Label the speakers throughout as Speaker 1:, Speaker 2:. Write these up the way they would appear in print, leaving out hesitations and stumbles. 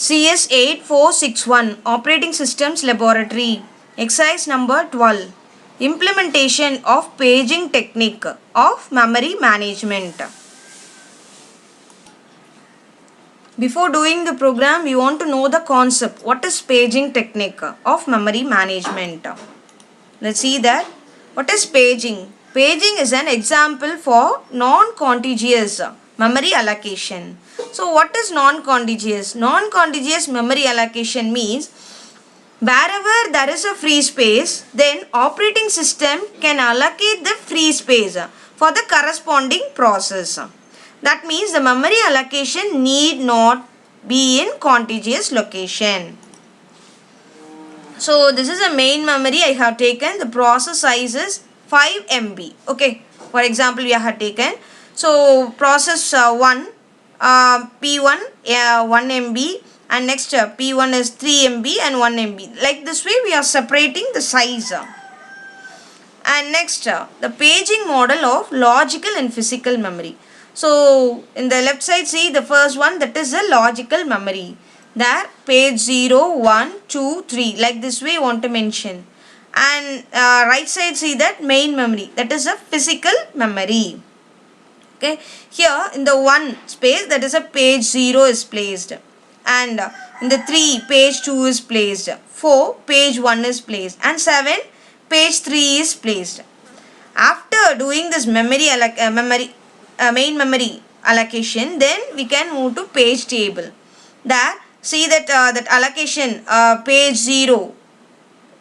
Speaker 1: CS8461 Operating Systems Laboratory. Exercise number 12. Implementation of paging technique of memory management. Before doing the program, we want to know the concept. What is paging technique of memory management? Let's see that. What is paging? Paging is an example for non-contiguous memory allocation. So what is non-contiguous? Non-contiguous memory allocation means wherever there is a free space, then operating system can allocate the free space for the corresponding process. That means the memory allocation need not be in contiguous location. So this is a main memory I have taken. The process size is 5 MB. Okay. For example, we have taken. So process 1, P1 1 MB, and next P1 is 3 MB and 1 MB. Like this way we are separating the size. And next the paging model of logical and physical memory. So in the left side, see the first one, that is a logical memory. There page 0, 1, 2, 3, like this way you want to mention. And right side, see that main memory, that is a physical memory. Okay, here in the 1 space, that is a page 0 is placed, and in the 3 page 2 is placed, 4 page 1 is placed, and 7 page 3 is placed. After doing this main memory allocation, then we can move to page table. There see that that allocation page 0,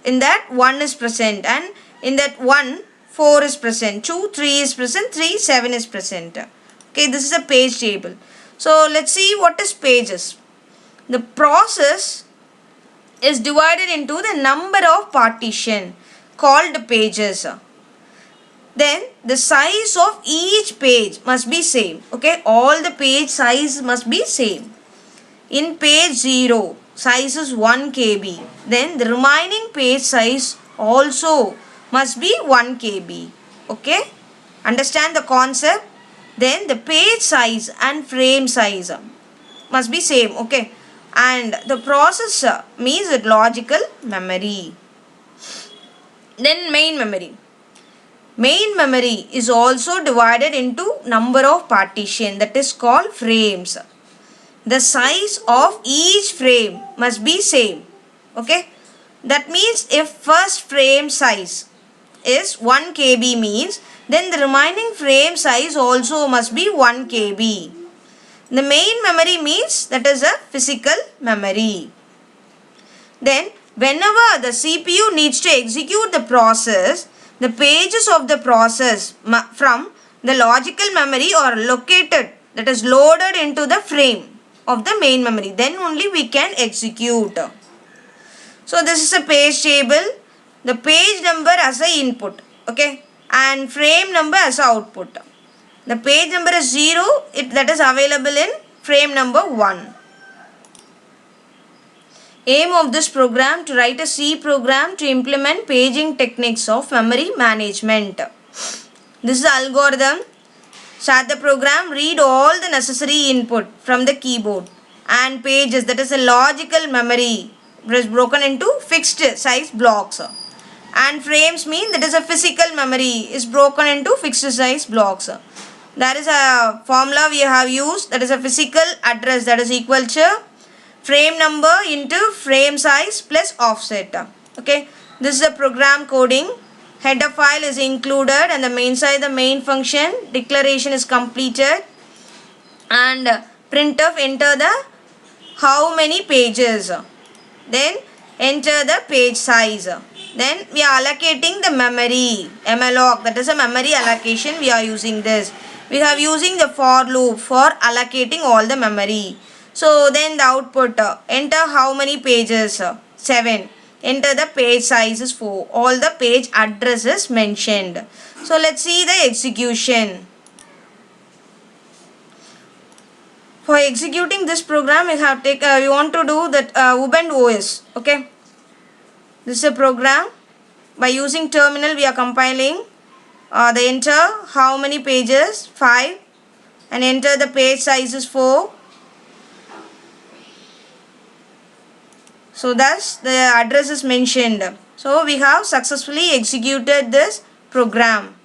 Speaker 1: in that 1 is present, and in that 1 4 is present, 2 3 is present, 3 7 is present. Okay, this is a page table. So let's see what is pages. The process is divided into the number of partition called pages. Then the size of each page must be same. Okay, all the page size must be same. In page 0, size is 1 KB. Then the remaining page size also must be 1 KB. Okay, understand the concept? Then the page size and frame size must be same. Okay, and the processor means the logical memory. Then main memory. Main memory is also divided into number of partition, that is called frames. The size of each frame must be same. Okay, that means if first frame size is 1 KB means, then the remaining frame size also must be 1 KB. The main memory means that is a physical memory. Then whenever the CPU needs to execute the process, the pages of the process from the logical memory are located, that is loaded into the frame of the main memory. Then only we can execute. So this is a page table. The page number as a input. Okay, and frame number as a output. The page number is 0, that is available in frame number 1. Aim of this program to write a C program to implement paging techniques of memory management. This is the algorithm. Start the program, read all the necessary input from the keyboard, and pages, that is a logical memory, is broken into fixed size blocks. And frames mean that is a physical memory is broken into fixed size blocks. There is a formula we have used, that is a physical address, that is equal to frame number into frame size plus offset. Okay, this is a program coding. Header file is included, and the main side, the main function declaration is completed, and printf enter the how many pages, then enter the page size. Then we are allocating the memory, malloc, that is a memory allocation we are using this. We have using the for loop for allocating all the memory. So then the output, enter how many pages, 7. Enter the page size is 4. All the page addresses mentioned. So let's see the execution. For executing this program, we want to do that Ubuntu OS. Okay, this is a program. By using terminal, we are compiling. The enter how many pages, 5, and enter the page size is 4. So thus the address is mentioned. So we have successfully executed this program.